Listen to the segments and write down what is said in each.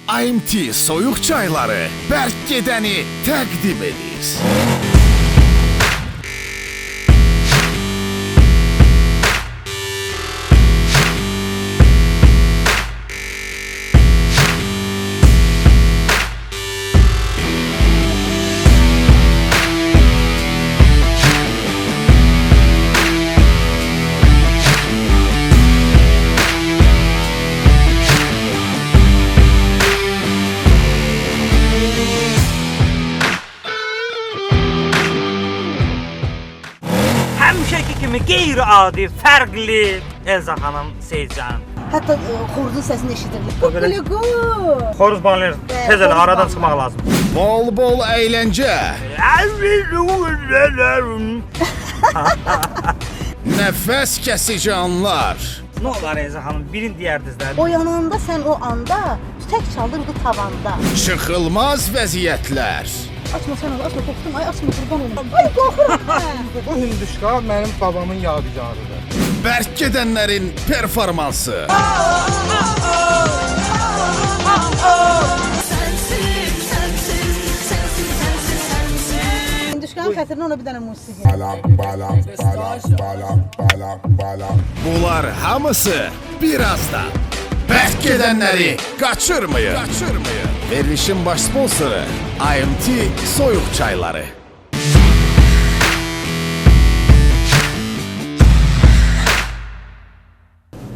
AMT soyuq çayları bərk gedəni təqdim edir. Həmişəki kimi qeyri-adi, fərqli Elza xanım Seyidcan. Hətta xoruzun səsini eşidirdik. Belə- Kukuliku. Xoruz bağlayır. Tez elə aradan çıxmaq lazım. Bol-bol əyləncə, nəfəs kəsici anlar. Nə olar Elza xanım? Birin deyərdiniz. Oyananda sən o anda tək çalırdı tavanda. Çıxılmaz vəziyyətlər. Açma sən onu, açma qorxdum. Ay açma qurban olum. Ay qorxuram mən. Bu hündüşka mənim babamın yadigarıdır. Bərk gedənlərin performansı. Hinduşkanın xətrinə ona bir dənə musiqi. Bunlar hamısı birazdan. Bərk gedənləri qaçırmayın. Verilişin baş sponsoru AMT soyuq çayları.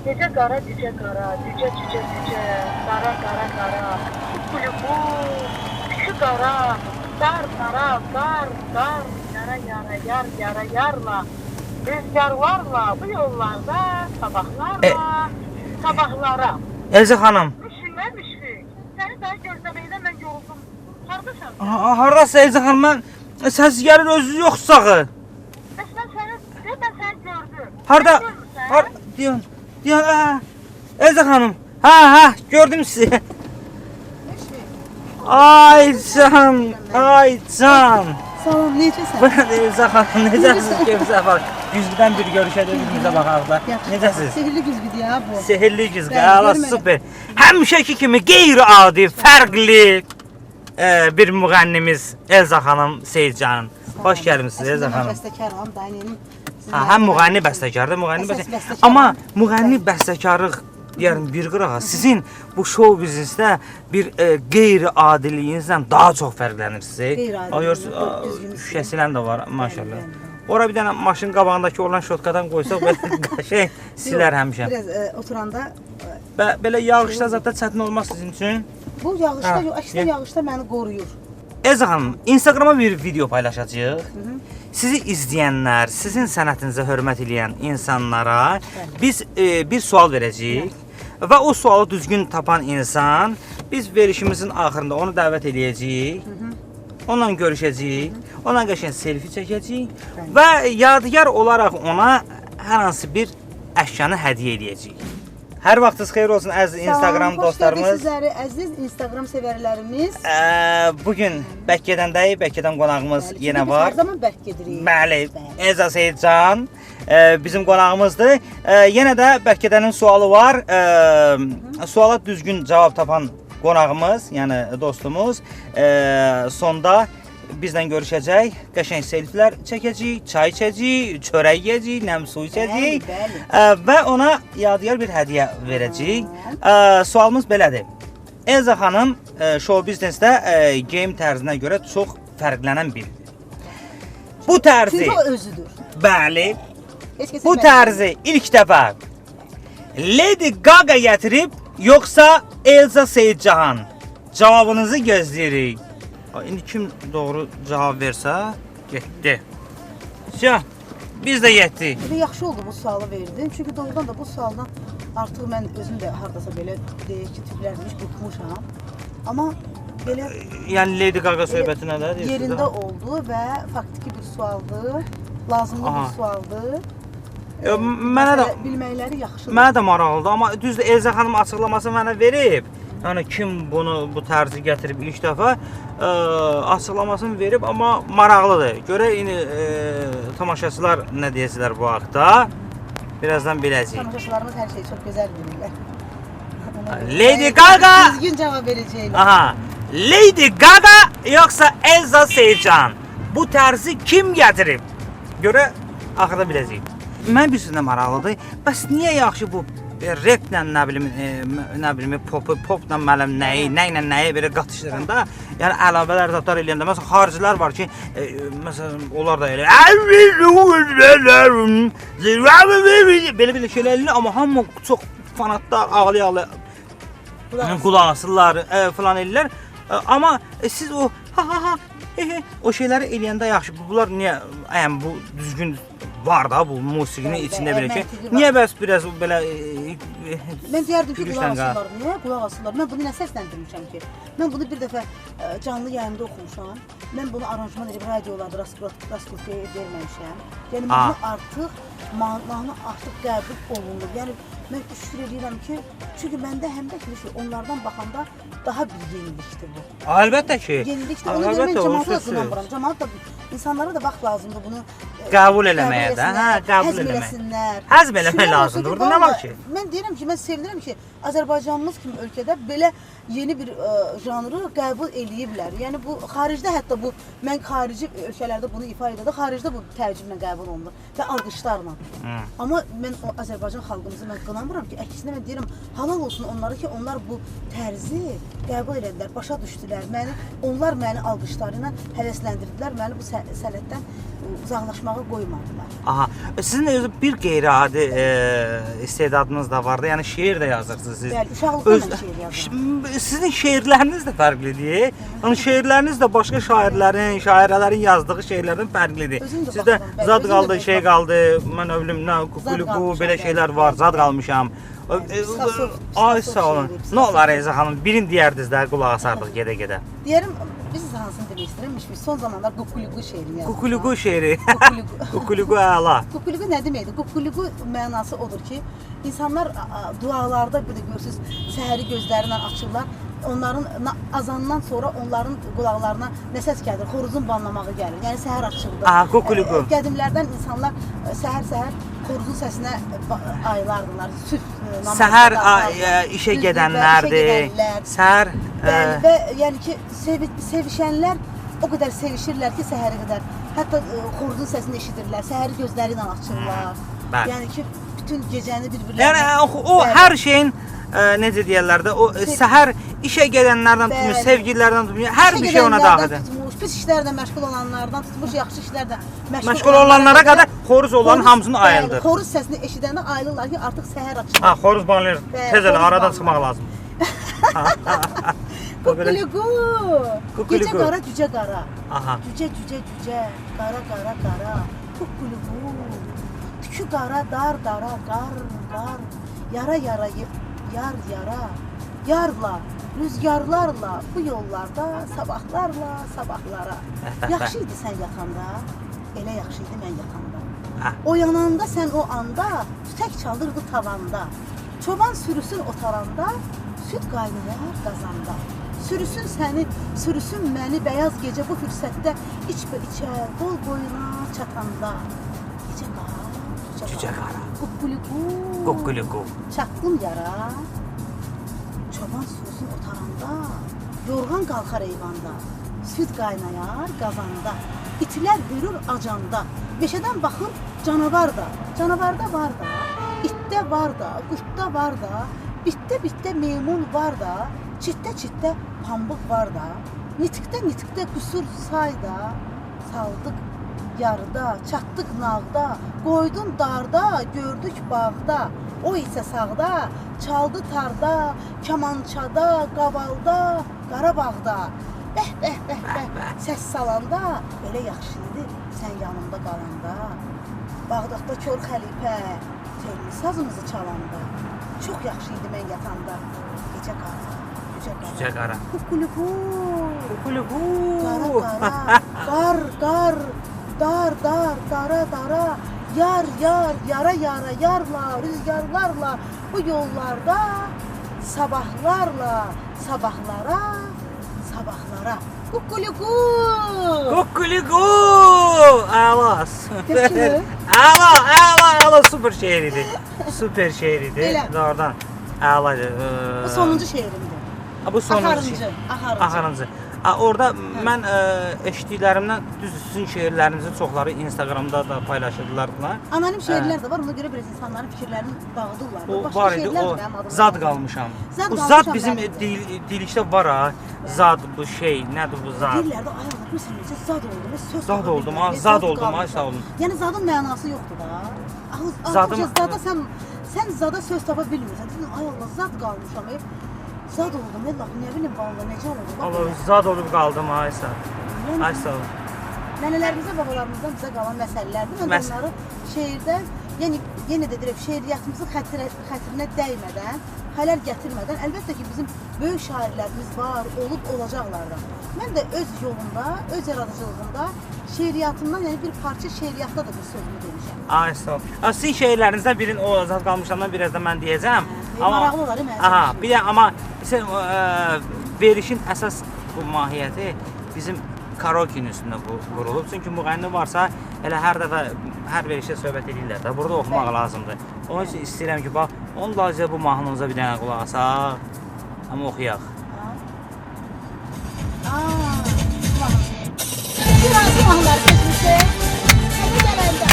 Cüce qara, cüce qara, cüce cüce cüce, qara qara qara, kukuliku, şu qara, dar qara, dar dar, yara yara yar yara yarla, rüzgarlarla bu yollarda sabahlara. Elza xanım. Müşfik, səni daha gözləməkdən mən yoruldum. Hardasan? Hardasın Elza xanım? Mən səs gəlir özü yoxsa? Bəs mən səni gördüm. Harda? Sən görmüsən? Har diyon. Elza xanım. Ha, gördüm sizi. Ay can. Salam, necəsən? Bu nədir Elza xanım? Necəsiniz? Gözə bax. Güzgüdən bir görüşədə bir-birimizə baxaq da. Necəsiniz? Sehirli güzgüdür ya bu. Sehirli güzgü, Bəli, Allah görmədim. super. Həmişəki kimi qeyri-adi, fərqli bir müğənnimiz Elza xanım Seyidcanın. Xoş gəlmisiniz Elza xanım. Bəstəkaram, dayının. Həm müğənni bəstəkardır, müğənni Əsas bəstəkar. bəstəkar. Amma müğənni bəstəkarlıq deyərim bir qırağa sizin bu şou biznesdə bir qeyri-adiliyinizlə daha çox fərqlənirsiniz. Qeyri-adi, Ayırsınız, çox düzgün. şüşəsilə də var maşallah. Bəli, bəli. Ora bir dənə maşın qabağındakı olan şotkadan qoysaq belə qəşəng silər həmişə. Biraz oturanda Belə yağışda zətdə çətin olmaz sizin üçün. bu yağışda, Ha, əksinə yağışda məni qoruyur. Elza xanım, Instagrama bir video paylaşacağıq. Sizi izləyənlər, sizin sənətinizə hörmət edən insanlara biz bir sual verəcəyik və o sualı düzgün tapan insan biz verişimizin axırında onu dəvət eləyəcəyik. Onunla görüşəcəyik, onunla qəşəng selfie çəkəcəyik və yadigar olaraq ona hər hansı bir əşyanı hədiyyə eləyəcəyik. Hər vaxtınız xeyir olsun əziz Instagram dostlarımız. Xoş gəldiniz sizləri, əziz Instagram sevərlərimiz. Bugün Bəkkədəndəyik, Bəkkədən qonağımız yenə var. Hər zaman bərk gedirik. Bəli, Elza Seyidcan bizim qonağımızdır. Yenə də Bəkkədənin sualı var. Suala düzgün cavab tapan qonağımız, yəni dostumuz sonda bizlə görüşəcək, qəşəng selfilər çəkəcəyik, çay içəcəyik, çörək yeyəcəyik, nəm su içəcəyik Bəli, və ona yadigar bir hədiyyə verəcəyik. Sualımız belədir. Elza xanım show biznesdə game tərzinə görə çox fərqlənən biridir. Bu tərzi, Çünki o özüdür. bəli, Heç kəsə bu bənzəmir. tərzi ilk dəfə Lady Gaga gətirib, yoxsa Elza Seyidcan? Cavabınızı gözləyirik. İndi kim doğru cavab versə, getdi. Biz də getdik. Bir də yaxşı oldu bu sualı verdin. Çünki doğrudan da bu sualdan artıq mən özüm də hardasa belə deyək ki, tiplərmiş, bıxmışam. Amma belə Yəni Lady Gaga söhbətinə də deyirsiniz. yerində oldu və faktiki bir sualdır, lazımlı Aha. bir sualdır. Mənə də bilməkləri yaxşıdır. Mənə də maraqlıdır, amma düzdür Elza xanım açıqlaması mənə verib. Yəni kim bu tərzi gətirib ilk dəfə açıqlamasını verib, amma maraqlıdır. Görək indi tamaşaçılar nə deyəcəklər bu haqda. Birazdan biləcəyik. Tamaşaçılarımız hər şeyi çox gözəl bilirlər. Lady Gaga. Düzgün cevap vereceğim. Aha. Lady Gaga yoksa Elza Seyircan? Bu tərzi kim gətirib? Görə axıda biləcəyik. Mən bir sözlə maraqlıdır. Bəs niyə yaxşı bu raplə nə bilim popla mənim nəylə nəyə belə qatışdırında, yəni əlavələr zatar eləyəndə məsələn xaricilər var ki, məsələn onlar da elə belə şeylər eləyir, amma hamı çox fanatlar ağlaya qulaq asırlar falan eləyirlər. Amma siz o o şeyləri eləyəndə yaxşı. Bunlar niyə bu düzgün var da bu musiqinin içində belə ki. Niyə bəs biraz belə Mən deyərdim ki, qulaq asırlar. Niyə qulaq asırlar? Mən bunu nə səsləndirmişəm ki? Mən bunu bir dəfə canlı yayımda oxumuşam. Mən bunu aranjman edib radiolarda Raskolnikov verməmişəm. Yəni bunu artıq mahnı artıq qəbul olunur. Yəni mən şükür edirəm ki, çünki məndə həm də onlardan baxanda daha bir yenilikdir bu. Əlbəttə ki. Yenilikdir. Ona görə mən cəmaata da qınamıram. Cəmaat da insanlara da vaxt lazımdır bunu qəbul eləməyə də. Hə, qəbul eləmək. Həzm eləmək lazımdır. Burada nə var ki? Mən deyirəm ki, mən sevinirəm ki, Azərbaycanımız kimi ölkədə belə yeni bir janrı qəbul eləyiblər. Yəni bu xaricdə hətta bu mən xarici ölkələrdə bunu ifa edirəm. Xaricdə bu tərcümlə qəbul olunur və alqışlarla. Amma mən o Azərbaycan xalqımızı mən qınamıram ki, əksinə mən deyirəm halal olsun onlara ki, onlar bu tərzi qəbul elədilər, başa düşdülər. Onlar məni alqışları ilə həvəsləndirdilər, məni bu sənətdən uzaqlaşmağa qoymadılar. Aha, sizin özü bir qeyri-adi istedadınız da vardı. Yəni şeir də yazırsınız siz. Bəli, uşaqlıqdan mən şeir yazıram. Sizin şeirləriniz də fərqlidir. Yəni şeirləriniz də başqa şairlərin, şairələrin yazdığı şeirlərdən fərqlidir. Sizdə zad qaldı, şey qaldı, mən övlüm, nə kukuluku belə şeylər var, zad qalmışam. Ay sağ olun. Nə olar Eyza xanım, birini deyərdiniz də qulaq asardıq gedə-gedə. Deyərim, biz hansını demək istəyirəm? Son zamanlar kukuluku şeirini yazdım. Kukuluku şeiri. Kukuluku əla. Kukuluku nə deməkdir? Kukuluku mənası odur ki, insanlar dualarda bir də görürsünüz, səhəri gözlərindən açırlar. Onların azandan sonra onların qulaqlarına nə səs gəlir? Xoruzun banlamağı gəlir. Yəni səhər açıldı. Kukuluku. Qədimlərdən insanlar səhər xoruzun səsinə ayılardılar. Səhər işə gedənlərdir. Səhər və yəni ki, sevişənlər o qədər sevişirlər ki, səhərə qədər. Hətta xoruzun səsini eşidirlər. Səhəri gözləri ilə açırlar. Yəni ki, bütün gecəni bir-birlərinə. Yəni o hər şeyin necə deyirlər də, o səhər işə gedənlərdən tutmuş, sevgililərdən tutmuş, hər bir şey ona daxildir. Pis işlərlə məşğul olanlardan tutmuş, yaxşı işlərlə məşğul olanlara qədər xoruz olanın hamısını ayıldır. Xoruz səsini eşidəndə ayılırlar ki, artıq səhər açılır. Xoruz banlayır. Tez elə aradan çıxmaq lazım. Kukuluku. Gecə qara, cücə qara. Cücə, qara, qara. Kukuluku. Tükü qara, dar, qar. Yara, yar. Yarla, rüzgarlarla bu yollarda, sabahlara. Yaxşı idi sən yatanda, elə yaxşı idi mən yatanda. Oyananda sən o anda, tütək çalırdı tavanda. Çoban sürüsün otaranda, süt qaynayar qazanda. Sürüsün məni bəyaz gecə bu fürsətdə içə, qol boyuna çatanda. Cücə qara. Kukuluku. Çatdım yara. Çoban sürüsün otaranda, yorğan qalxar eyvanda. Süt qaynayar qazanda. İtlər hürür acanda. Meşədən baxır canavar da. Canavarda var da. İtdə var da, qurtda var da. Bitdə meymun var da. Çitdə pambıq var da. Nitikdə qüsur sayda. Saldıq yarıda, çatdıq nağda. Qoydun darda, gördük bağda. O isə sağda, çaldı tarda, kamançada, qavalda, Qarabağda. Bəh, səs salanda, elə yaxşı idi sən yanımda qalanda. Bağdaqda kör xəlifə, telli sazımızı çalanda. Çox yaxşı idi mən yatanda. Gecə qara, cücə qara. Kukuluku. Qara. Dar, yar, yara, yarla, rüzgarlarla bu yollarda, sabahlara. Kukuluku. Əla, süper. Əla, süper şeir idi. Doğrudan. Əladır. Bu sonuncu şeirimdir. Bu sonuncu. Axarıncı. Axarıncı. Orada mən eşitdiklərimdən düz sizin şeirlərinizin çoxları Instagramda da paylaşırdılar. Anonim şeirlər də var. Ona görə biraz insanların fikirlərini dağıdırlar. O var idi, o zad qalmışam. Zad Bu qalmışam zad bizim bəli. dilikdə var ha. Zad bu şey, nədir bu zad? Dillərdə ayırılır. Məsələn, necə zad oldum. Söz Zad tapa oldum, bilmirəm, zad oldum, qalmışam. ay sağ olun. Yəni zadın mənası yoxdur da. Zadım- Zada sən zada söz tapa bilmirsən. Deyirsən, ay Allah, zad qalmışam. Zad oldum. Allah, nə bilim vallahi necə oldu? Allah zad olub qaldım ay sağ. Ay sağ olun. Nənələrimizə, babalarımızdan bizə qalan məsələlərdir. Mən onları şeirdə, yəni yenə də deyirəm, şeiriyyatımızın xətrinə dəymədən, xələl gətirmədən, əlbəttə ki, bizim böyük şairlərimiz var, olub olacaqlardan. Mən də öz yolumda, öz yaradıcılığımda şeiriyyatımdan, yəni bir parça şeiriyyatda da bir sözümü demişəm. Ay sağ olun. Sizin şeirlərinizdən birini o zad qalmışamdan biraz da mən deyəcəm. Maraqlı olar, mən. Aha, bir də amma sən verişin əsas bu mahiyyəti bizim karaoke'nin üstündə qurulub. Çünki müğənni varsa elə hər dəfə hər verişdə söhbət edirlər də. Burada oxumaq lazımdır. Onun üçün istəyirəm ki, bax, onun lazıca bu mahnınıza bir dənə qulaq asaq, amma oxuyaq. Biraz mahnılar seçmişik. Hadi gələndə.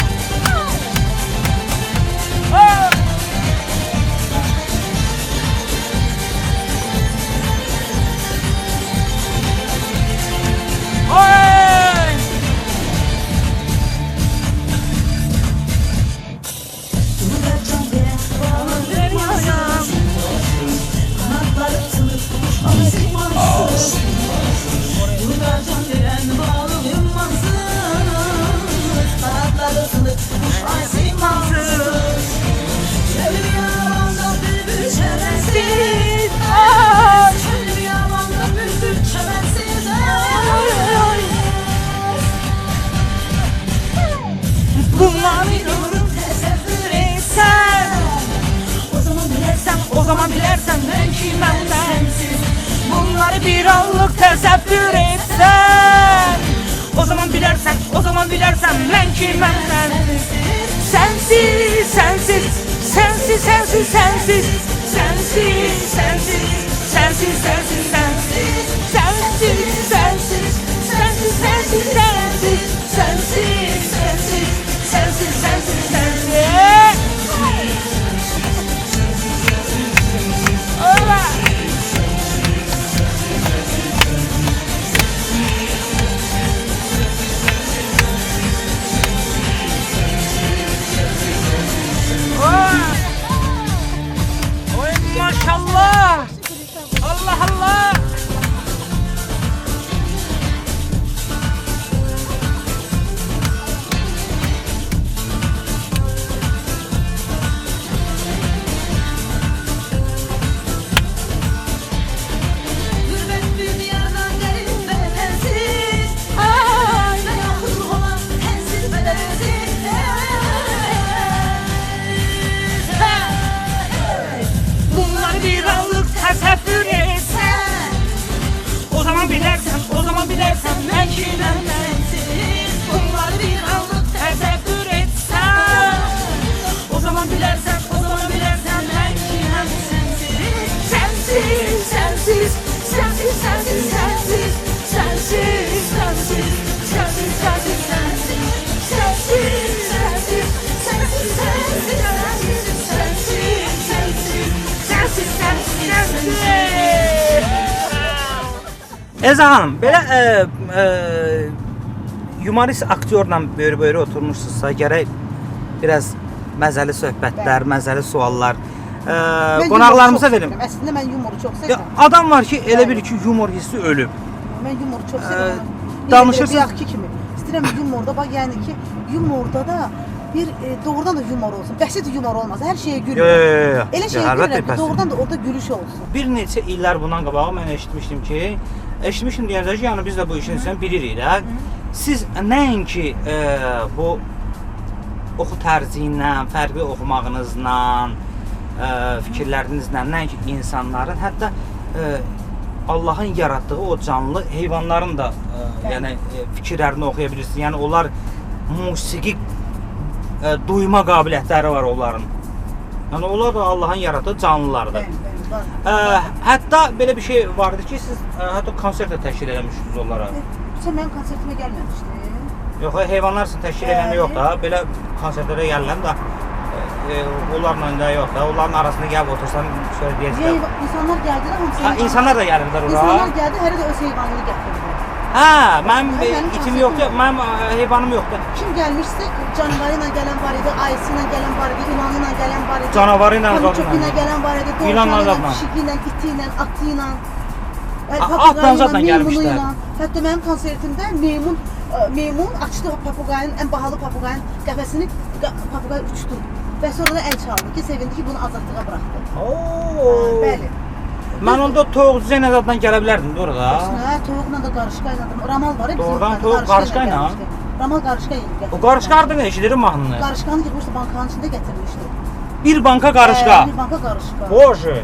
O zaman bilərsən mən ki mən sənsiz. Bunları bir anlıq təsəvvür etsən. O zaman bilərsən mən ki mən sənsiz. Sensiz, sensiz, sensiz, sensiz, sensiz, sensiz, sensiz, sensiz, sensiz, sensiz, sensiz, sensiz, sensiz, sensiz, sensiz, sensiz, sensiz, sensiz, sensiz. Maşallah. Allah Allah. Təsəvvür etsən. O zaman bilərsən mən ki mən sənsiz. Bunları bir anlıq təsəvvür etsən. O zaman bilərsən mən ki mən sənsiz. Sensiz, sensiz, sensiz, sensiz, sensiz, sensiz, sensiz, sensiz, sensiz, sensiz, sensiz, sensiz, sensiz, sensiz, sensiz. Əzə xanım, belə humorist aktyorla böyrə-böyrə oturmuşsunuzsa, gərək biraz məzəli söhbətlər, məzəli suallar qonaqlarımıza verim. Əslində mən yumoru çox sevirəm. Adam var ki, elə bilir ki, humor hissi ölüb. Mən yumoru çox sevirəm. Danışırsınız. Bayaqki kimi. İstəyirəm yumorda, bax yəni ki, yumorda da bir doğrudan da yumor olsun. Bəsit yumor olmaz. Hər şeyə gülür. Elə şey gülürəm ki, doğrudan da orada gülüş olsun. Bir neçə illər bundan qabağı mən eşitmişdim deyəndə ki, yəni biz də bu işin içindən bilirik də. Siz nəinki bu oxu tərzi ilə, fərqli oxumağınızla, fikirlərinizlə, nəinki insanların, hətta Allahın yaratdığı o canlı heyvanların da yəni fikirlərini oxuya bilirsiniz. Yəni onlar musiqi duyma qabiliyyətləri var onların. Yəni onlar da Allahın yaratdığı canlılardır. Bəli, var. Hətta belə bir şey vardı ki, siz hətta konsert də təşkil etmişdiniz onlara. Sən mənim konsertimə gəlməmişdin. Yox, heyvanlar üçün təşkil edəndə yox da, belə konsertlərə gəlirəm də onlarla da yox da, onların arasında gəlib otursan, şöyle deyəcəklər. İnsanlar gəldilər, hamısı. Ha, insanlar da gəlirlər ora. İnsanlar gəldi, hələ də öz heyvanını gətirdi. Hə, mənim Mənim itim yoxdur, mənim heyvanım yoxdur. Kim gəlmişsə, canavarı ilə gələn var idi, ayısı ilə gələn var idi, ilanı ilə gələn var idi. Canavarı ilə Çöpü ilə gələn var idi, İlanla dovşanı ilə, zadla. pişiki ilə, iti ilə, atı ilə. Atla zadla gəlmişlər. Hətta mənim konsertimdə meymun açdı papuqayın, ən bahalı papuqayın qəfəsini, papuqay uçdu. Və sonra da əl çaldı ki, sevindi ki, bunu azadlığa buraxdı. Oo. Bəli. Mən onda toyuq Zeynəb adından gələ bilərdim də orada. Hə, toyuqla da qarışqa ilə, ramal var ya. Doğrudan toyuq qarışqa ilə? Ramal qarışqa ilə gətirdi. O qarışqa hardan eşidirim mahnını? Qarışqanı yığmışdı, bankanın içində gətirmişdi. Bir banka qarışqa. Bir banka qarışqa. Bože.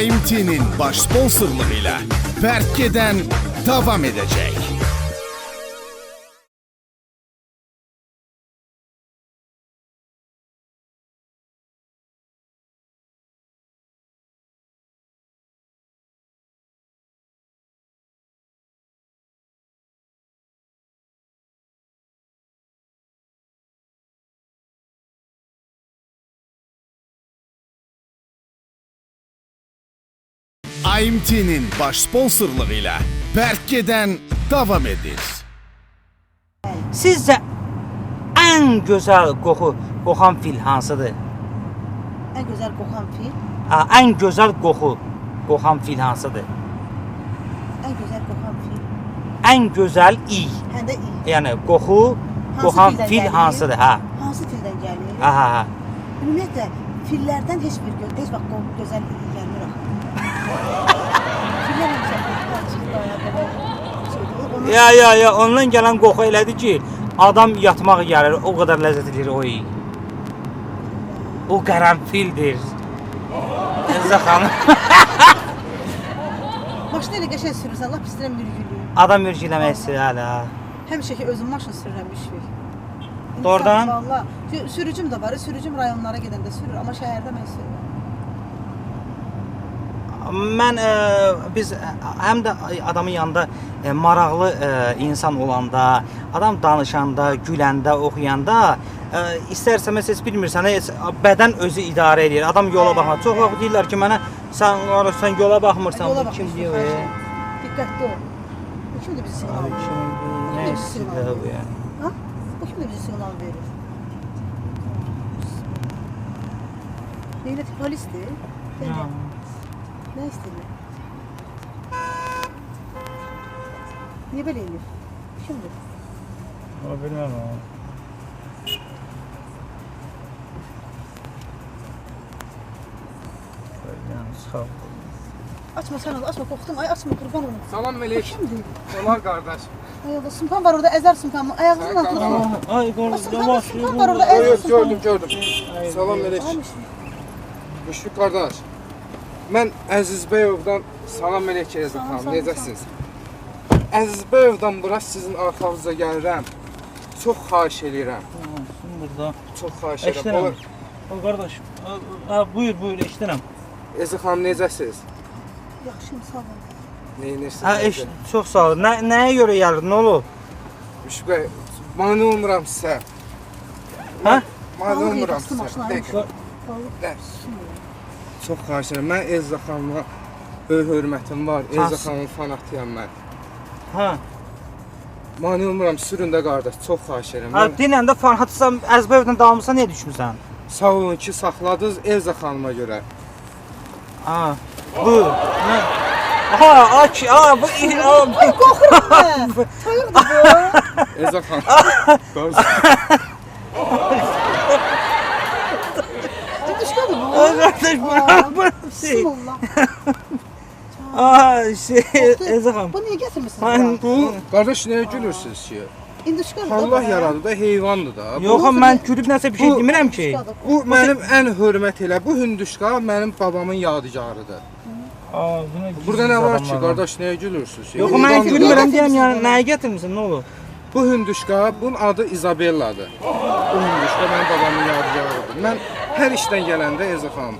IMT-nin baş sponsorluğu ilə Bərk gedən davam edəcək. IMT-nin baş sponsorluğu ilə Bərk gedən davam edir. Sizcə ən gözəl qoxan fil hansıdır? Ən gözəl qoxan fil. Ən gözəl qoxan fil hansıdır? Ən gözəl qoxan fil. Ən gözəl iy. Həm də iyi. Yəni qoxan fildən fil gəlir? hansıdır? Hə. Hansı fildən gəlir? Hə. Ümumiyyətlə, fillərdən heç vaxt gözəl iyi gəlmir axı. Fillər həmişə qoxan çıxdı ayağa. Ya, ondan gələn qoxu elədir ki, adam yatmaq gəlir, o qədər ləzzət edir o iy. O qərənfildir. Əzizə xanım. Maşını elə qəşəng sürürsən, lap istəyirəm mürgülüyüm. Adam mürgüləmək istəyir hələ. Həmişə ki, özüm maşın sürürəm müşfik. Doğrudan? Valla, sürücüm də var, sürücüm rayonlara gedəndə sürür, amma şəhərdə mən sürürəm. Biz həm də adamın yanında maraqlı insan olanda, adam danışanda, güləndə, oxuyanda istərsəməz heç bilmirsən, bədən özü idarə edir. Adam yola baxmır. Çox vaxt deyirlər ki, mənə sən yola baxmırsan, bu kim deyir? Diqqətli ol. Bu kimdir bizi siqnal verir? Nə istəyir bu yəni? Ha? Bu kimdir bizi siqnal verir? Neylət polisdir? Nə istəyir? Niyə belə eləyir? Kimdir? Bilməm. Açma sən onu, açma, qorxdum. Ay açma, qurban olum. Salam Melek. Kimdir? Olar qardaş. Ay Allah, sumkan var orada, əzər sumkanımı. Ayağınızın altına qoy. Ay, Sumkan var orada, əzər sumkanımı. Gördüm. Salam Melek. Müşfik qardaş. Mən Əzizbəyovdan salam Melek Əzizxanım. Necəsiniz? Əzizbəyovdan bura sizin arxanızda gəlirəm. Çox xahiş eləyirəm. Burada. Çox xahiş Eşidirəm. eləyirəm. O qardaş, buyur, eşidirəm. Əzizxanım necəsiniz? Yaxşıyım, sağ ol. Neyinirsiniz? Çox sağ ol. Nəyə görə gəlir, nə olub? Müşfik bəy, mane olmuram sizə. Hə? Mane olmuram sizə. Maşına Çox xahiş edirəm. Mən Elza xanıma böyük hörmətim var. Elza xanımın fanatıyam mən. Hə. Mane olmuram, sürün də qardaş. Çox xahiş edirəm. Dinən də fanatsan, Əzbəyovdan davamısan, niyə düşmüsən? Sağ olun ki, saxladınız Elza xanıma görə. Ha. Buyur. Bu Ay, qorxuram mən. Toyuqdur bu. Elza xanım. Qardaş. Dışqadır bu. Qardaş, bu Bismillah. Əzizəm. Bu niyə gətirmişsiniz bura? Bu, qardaş nəyə gülürsünüz ki? İnduşka Allah yaradı da heyvandır da. Yox, mən gülüb nəsə bir şey Bu- demirəm ki. Bu mənim ən hörmət elə. Bu hündüşka mənim babamın yadigarıdır. Burada nə var ki, qardaş, nəyə gülürsüz? Yox, Heyvan mən da- gülmürəm deyəm, yəni nəyə gətirmisən, nə olur? Bu hündüşka, bunun adı İzabelladır. Bu hündüşka mənim babamın yadigarıdır. Mən hər işdən gələndə Elza xanım,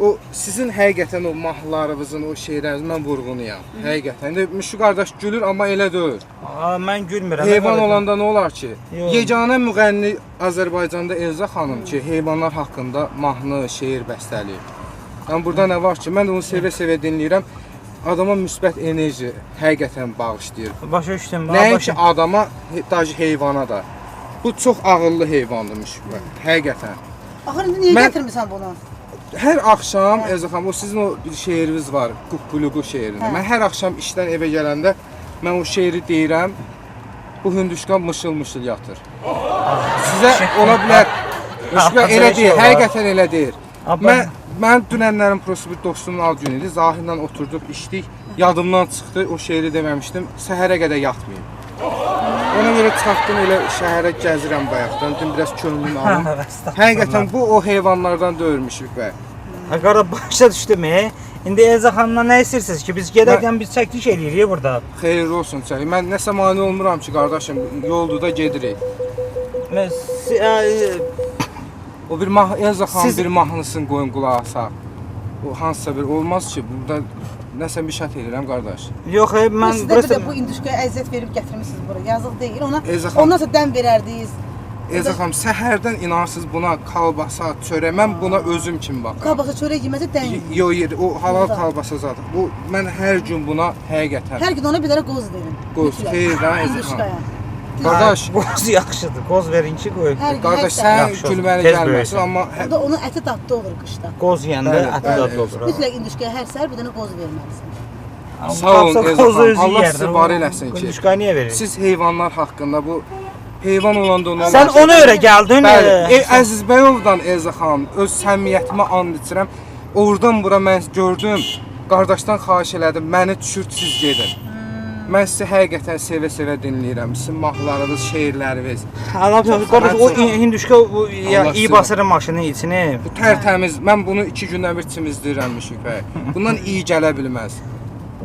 o sizin həqiqətən o mahnılarınızın, o şeylərinizin mən vurğunuyam. Həqiqətən də Müşfiq qardaş gülür, amma elə deyil. Mən gülmürəm. Heyvan olanda nə olar ki? Yox. Yeganə müğənni Azərbaycanda Elza xanım ki, heyvanlar haqqında mahnı, şeir bəstələyir. Yəni burada nə var ki, mən onu sevə-sevə dinləyirəm. Adama müsbət enerji həqiqətən bağışlayır. Başa düşdüm. Nəinki adama, daj heyvana da. Bu çox ağıllı heyvanmış. Həqiqətən. Axır indi niyə Mən- gətirmisən bunu? Hər axşam Elza xanım, o sizin o bir şeiriniz var, Ququluqu şeirini. Hə. Mən hər axşam işdən evə gələndə mən o şeiri deyirəm. Bu hündüşka mışıl-mışıl yatır. Sizə ola bilər. Müşfiq elə deyir, həqiqətən elə deyir. Mən dünənlərin prosta bir dostumun ad günü idi. Zahirlə oturduq, içdik. Yadımdan çıxdı, o şeiri deməmişdim. Səhərə qədər yatmayım. Ona görə çıxartdım, elə şəhərə gəzirəm bayaqdan. Dün biraz könlümü alım. Həqiqətən bu o heyvanlardan döyülmüşük və Qara başa düşdüm. İndi Elza xanımdan nə istəyirsiniz ki, biz gedərkən biz çəkiliş eləyirik burada. xeyirli olsun çəki. Mən nəsə mane olmuram ki, qardaşım, yolda da gedirik. O bir Elza xanım Siz- bir mahnısını qoyun qulaq asaq. O hansısa bir olmaz ki, burada nəsə bir şət edirəm qardaş. Yox, mən Siz də bir də bu induşkaya əziyyət verib gətirmisiniz bura. Yazıq deyil. Ona Elza xanım- ondan sonra dəm verərdiniz. Elza xanım, səhərdən inansız buna kalbasa, çörək, mən buna özüm kimi baxıram. Qabaqda çörək yeməsə dəm. Yox, o halal kalbasa zadı. Bu mən hər gün buna həqiqətən Hər gün ona bir dənə qoz verin. Qoz, Mütləq. xeyir də, Elza İnduşkaya. xanım. Qardaş, qoz yaxşıdır. Qoz verin ki, qoy. Hər gün qardaş hər sən Yaxşı, gülməli tez gəlməsin, böyüysən. amma O da onun əti dadlı olur qışda. Qoz yeyəndə Bəli, əti bəli, dadlı olur. Mütləq induşkaya hər səhər bir dənə qoz verməlisən. Sağ olun, Tapsa Elza qozu xanım. özü Allah yeyər də, sizi o var eləsin ki. Induşkaya niyə veririk? Siz heyvanlar haqqında bu heyvan olanda onu Sən ona görə gəldin. Bəli, Əziz Bəyovdan Elza xanım öz səmimiyyətimə and içirəm. Oradan bura mən gördüm. Qardaşdan xahiş elədim, məni düşürtsüz gedin. Mən sizi həqiqətən sevə-sevə dinləyirəm. Sizin mahnılarınız, şeirləriniz. Allah qardaş o hinduşka bu Allah iyi sizi- basırır maşının içini. Bu tərtəmiz. Mən bunu 2 gündən bir çimizdirirəm Müşfiq bəy. Bundan iyi gələ bilməz.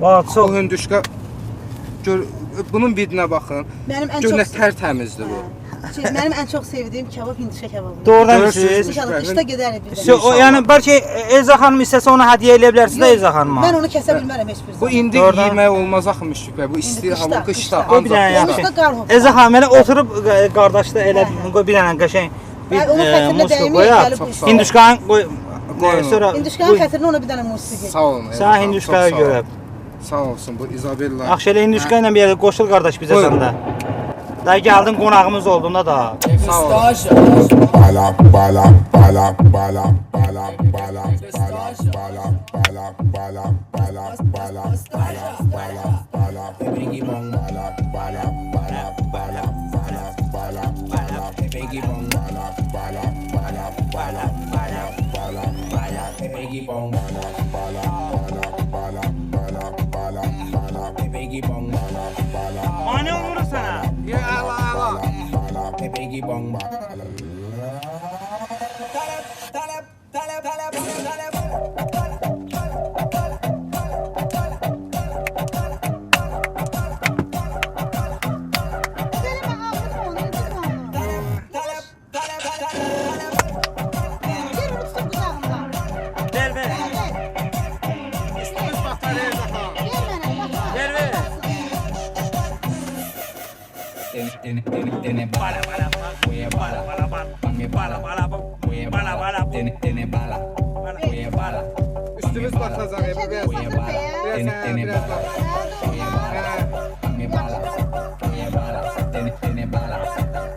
Va, çox Bu hündüşka gör, bunun vidinə baxın. Mənim ən Gör nə çox tərtəmizdir bu. mənim ən çox sevdiyim kebab hinduşka kebabıdır. doğrudan Görürsünüz. siz. İnşallah qışda gedərik biz. Şu, o, yəni bəlkə Elza xanım istəsə ona hədiyyə eləyə bilərsiniz də Elza xanıma. Mən onu kəsə bilmərəm heç bir Bu zaman. indi Doğrudan. yemək olmaz axı Müşfiq bəy. Bu isti qışda, hava qışda. qışda. O bir dənə ancaq yaxşı. Qışda qar hopar. Elza xanım elə oturub qardaşda elə bir dənə qəşəng bir Bəli, onun xətrinə muska dəyməyək, qoyaq. gəlib bu işə. Hinduşkanı qoy. Qoyun. Sonra İnduşkanın xətrinə ona bir dənə musiqi. Sağ olun. Elza sən xanım, hinduşkaya çox sağ olun. görə. Sağ olsun bu İzabella. Yaxşı elə hinduşka ilə bir yerə qoşul qardaş bizə Buyurun. səndə. Da gəldin qonağımız olduğunda da. Sağ olun. Bala, bala, bala, bala, bala, bala, bala, bala, bala, bala, bala, bala, bala, bala, biggie bong, bala, bala, bala, bala, bala, bala, bala, biggie bong, bala, bala, bala, bala, bala, bala, bala, biggie bong, bala, bala, bala, bala, bala, bala, bala, biggie bong, bala, bala, Mane olur sənə. Ya Allah Allah. bala, biggie bong, bala. Ver ver. Ver ver. Tiene bala, muy bala, mami bala, muy bala, tiene bala, muy bala, Üstümüz batacaq ya biraz. Biraz bak. mami bala, muy bala, tiene bala,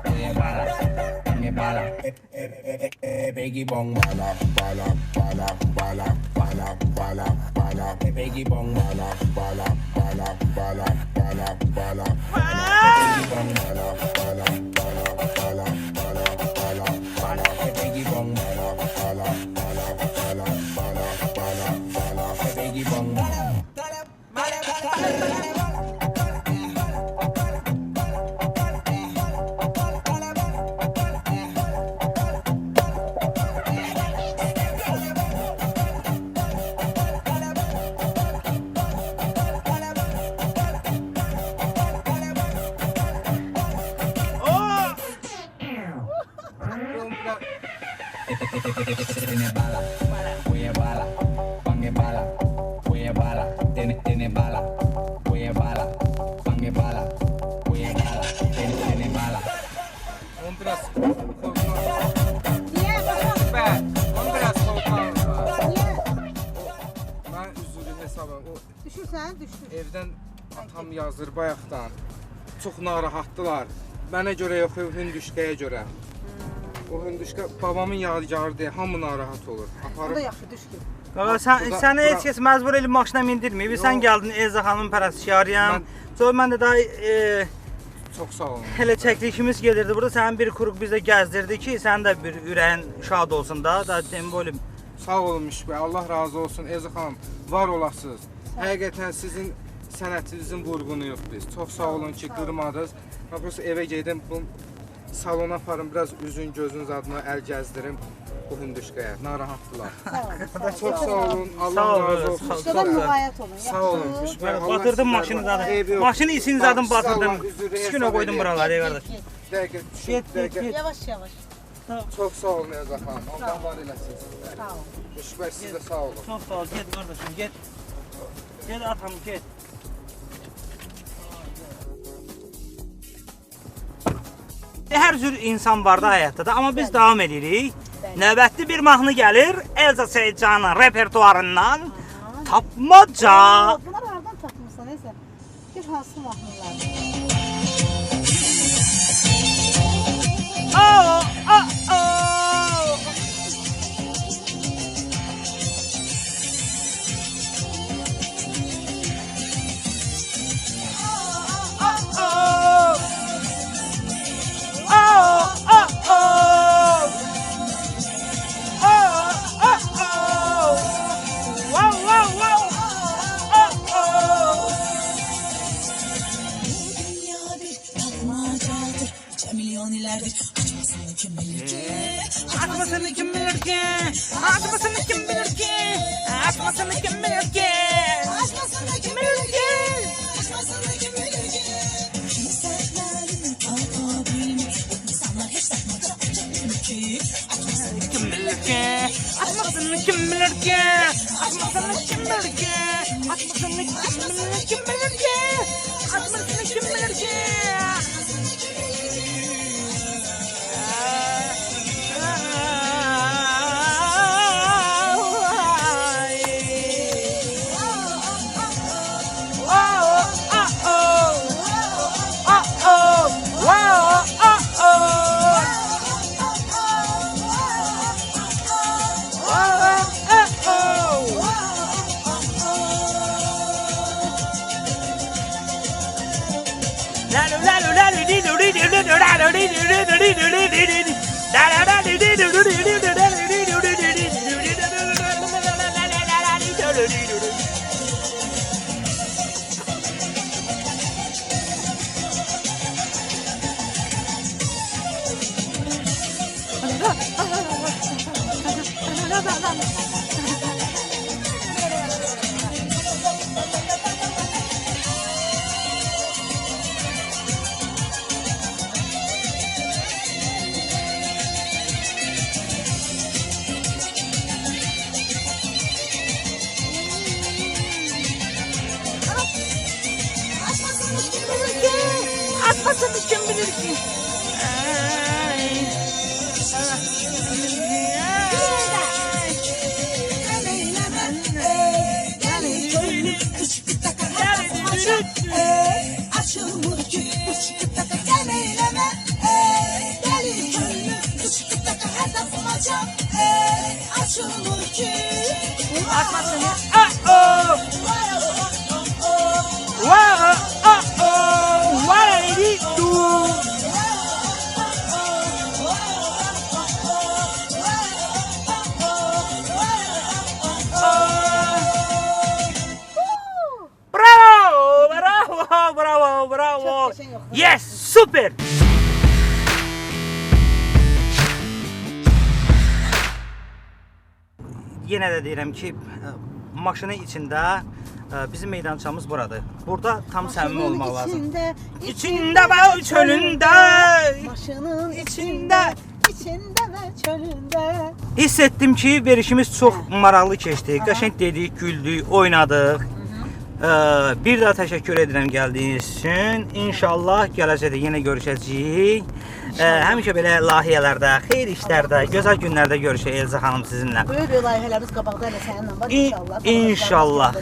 muy bala, mami bala, Biggie bong, bala, bala, bala, bala, bala, bala, bala, Biggie bong, bala, bala, bala, bala, bala, bala, Biggie bong, bala, bala, bala, bala, bala, bala, bala, Biggie bong, bala, bala, bala, bala, bala, bala, bala, Biggie bong, tiene bala, voy a bala, pangue bala, voy a bala, tiene bala, voy a bala, pangue bala, voy a bala, tiene bala. Onun biraz korkmaz. Niyə baxaq? Ben, onun biraz korkmaz var. Niyə? Ben üzülü hesabım. O Düşürsən, düşdün. evdən atam yazır bayaqdan. Çox narahatdılar. Mənə görə yox, hündüşkəyə görə. O hündüşkə babamın yadigarıdır, hamı narahat olur. O da Aparıb yaxşı düşdün. Qaqa, səni heç kəs məcbur elib maşına mindirməyib. Sən gəldin Elza xanımın pərəstişkarıyam. Sonra mən də daha çox sağ olun. hələ çəkilişimiz gedirdi. Burada sənin bir kuruq bizdə gəzdirdi ki, sənin də bir ürəyin şad olsun da. Da dedim böyle Sağ olun Müşbə, Allah razı olsun. Elza xanım, var olasınız. Həqiqətən sizin sənətinizin vurğunuyuq biz. Çox sağ olun ki, qırmadınız. Mən prosta evə gedim, bu salona aparım, biraz üzün gözünüz adına əl gəzdirim bu hündüşkəyə. Narahatdılar. Çox sağ olun, Allah Sağ ol, razı olsun. sağ ol. Şurada müğayət olun. Sağ olun Müşbə. Allah batırdım sizlərdən- maşını zaten. Eybi yox. Maşını için zaten Bak, batırdım. Allah üzürü Üstüne hesab koydum edeyim. buraları kardeş. Dəqiqə, düşün, Get, get, dəqiqə. get. Yavaş yavaş. Çox sağ olun Elza xanım. Allah var eləsin sizə. Sağ ol. Müşbə, siz də sağ olun. Çok sağ ol. Git kardeşim git. Git atam git. Hər cür insan var da həyatda da, amma biz davam edirik. Növbətli bir mahnı gəlir Elza Seyidcanın repertuarından. Tapmaca. Bunlar hardan tapmısan neyse. Bir hansı mahnılar? Oh, oh, oh. Milyon ilerdir açmasını kim bilir ki? Açmasını kim bilir ki? Açmasını kim bilir ki? Açmasını kim bilir ki? Açmasını kim bilir ki? Açmasını kim bilir ki? Kimseler kalkabilmek insanlar hep sakmaca ki açmasını Kim bilir ki? Açmasını kim bilir ki? Açmasını kim bilir ki? Açmasını kim bilir ki? Açmasını kim bilir ki? Açmasını kim bilir ki? açılmır ki uçup taka demeyleme deli gönlüm uçup taka her tapmaca açılmır ki Açmasını. Oh. Wow, oh, oh, what did he do? Bravo, bravo, bravo, bravo. Çok teşekkür ederim. Yes, süper. Yenə də deyirəm ki, maşının içində bizim meydançamız buradır. Burada tam səmimi olmaq lazım. İçində və çölündə, Maşının içində, içində və çölündə. Hiss etdim ki, verişimiz çox maraqlı keçdi. Qəşəng dedik, güldük, oynadıq. Bir daha təşəkkür edirəm gəldiyiniz üçün. İnşallah gələcəkdə yenə görüşəcəyik. Həmişə belə layihələrdə, xeyir işlərdə, gözəl günlərdə görüşək Elza xanım sizinlə. Böyük layihələrimiz qabaqda elə səninlə var İnşallah.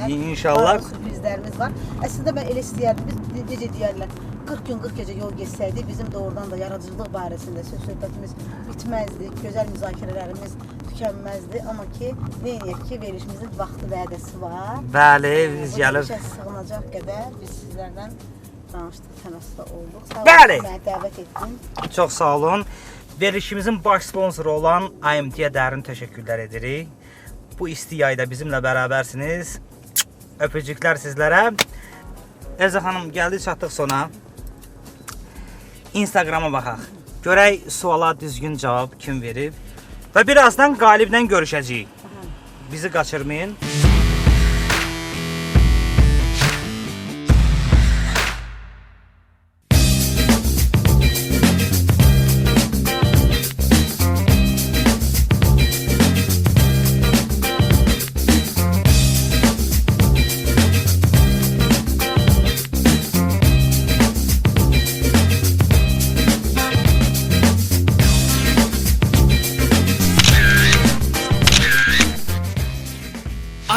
İnşallah. Sürprizlərimiz var. Əslində mən elə istəyərdim, biz necə deyərlər, 40 gün 40 gecə yol geçsəydik, bizim doğrudan da yaradıcılıq barəsində söhbətimiz bitməzdi, gözəl müzakirələrimiz tükənməzdi. Amma ki, neyiniyək ki, verişimizin vaxtı vədəsi var. Bəli, biz gəlib. Sığınacaq qədər biz sizlərdən danışdıq, təmasda olduq. Sağ Bəli. olun, məni dəvət etdin. Çox sağ olun. Verilişimizin baş sponsoru olan IMT-yə dərin təşəkkürlər edirik. Bu isti yayda bizimlə bərabərsiniz. Öpücüklər sizlərə. Elza xanım, gəldik çatdıq sona. Instagrama baxaq. Görək suala düzgün cavab kim verib. Və birazdan qaliblə görüşəcəyik. Bizi qaçırmayın.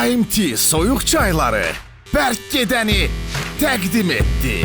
IMT soyuq çayları bərk gedəni təqdim etdi.